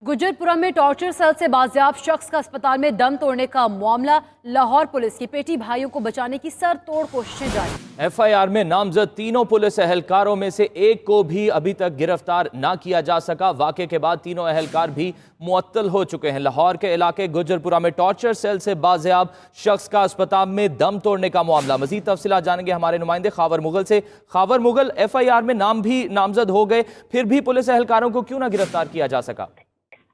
गुजरपुरा में torture cell से बाजियाब शख्स का अस्पताल में दम तोड़ने का मामला। लाहौर पुलिस की पेटी भाइयों को बचाने की सरतोड़ कोशिशें जारी। एफआईआर में नामजद तीनों पुलिस एहलकारों में से एक को भी अभी तक गिरफ्तार ना किया जा सका। वाक़े के बाद तीनों एहलकार भी मुअत्तल हो चुके हैं। लाहौर के इलाके गुजरपुरा में टॉर्चर सेल से बाजियाब शख्स का अस्पताल में दम तोड़ने का मामला। मजीद तफसीलात जानेंगे हमारे नुमाइंदे खावर मुगल से। खावर मुगल, एफआईआर में नाम भी नामजद हो गए, फिर भी पुलिस एहलकारों को क्यों ना गिरफ्तार किया जा सका?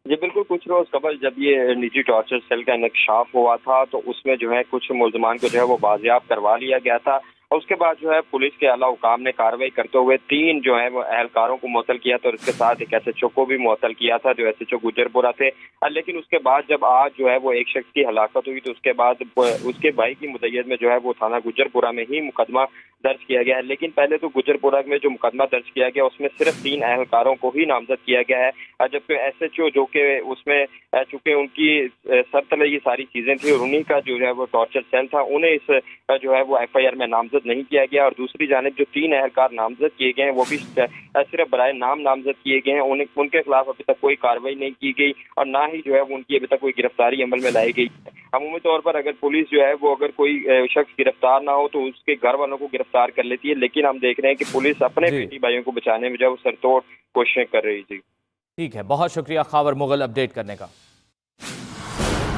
जी बिल्कुल, कुछ रोज कबल जब ये निजी टॉर्चर सेल का इंकशाफ हुआ था तो उसमें जो है कुछ मुल्जमान को जो है वो बाजियाब करवा लिया गया था और उसके बाद जो है पुलिस के आला हुकाम ने कार्रवाई करते हुए 3 जो है वो एहलकारों को मुअत्तल किया था और इसके साथ एक एसएचओ को भी मुअत्तल किया था जो एसएचओ गुजरपुरा थे। लेकिन उसके बाद जब आज जो है वो एक शख्स की हलाकत हुई तो उसके बाद उसके भाई की मुद्दत में जो है वो थाना गुजरपुरा में ही मुकदमा दर्ज किया गया है। लेकिन पहले तो गुजरपुरा में जो मुकदमा दर्ज किया गया उसमें सिर्फ 3 एहलकारों को ही नामजद किया गया है, जबकि एसएचओ जो कि उसमें चूंकि उनकी सरतले ये सारी चीजें थी और उन्हीं का जो है वो टॉर्चर सेल था, उन्हें इस जो है वो एफआईआर में नामजद नहीं किया गया। और दूसरी जानिब जो 3 एहलकार नामजद किए गए हैं वो भी सिर्फ बराए नाम नामजद किए गए हैं। उनके खिलाफ अभी तक कोई कार्रवाई नहीं की गई और ना ही जो है उनकी अभी तक कोई गिरफ्तारी अमल में लाई गई। अमूमी तौर पर अगर पुलिस जो है वो अगर कोई शख्स गिरफ्तार ना हो तो उसके घर वालों को गिरफ्तार कर लेती है, लेकिन हम देख रहे हैं कि पुलिस अपने बेटी भाइयों को बचाने में जो है वो सरतोड़ कोशिशें कर रही थी। ठीक है, बहुत शुक्रिया खावर मुगल अपडेट करने का।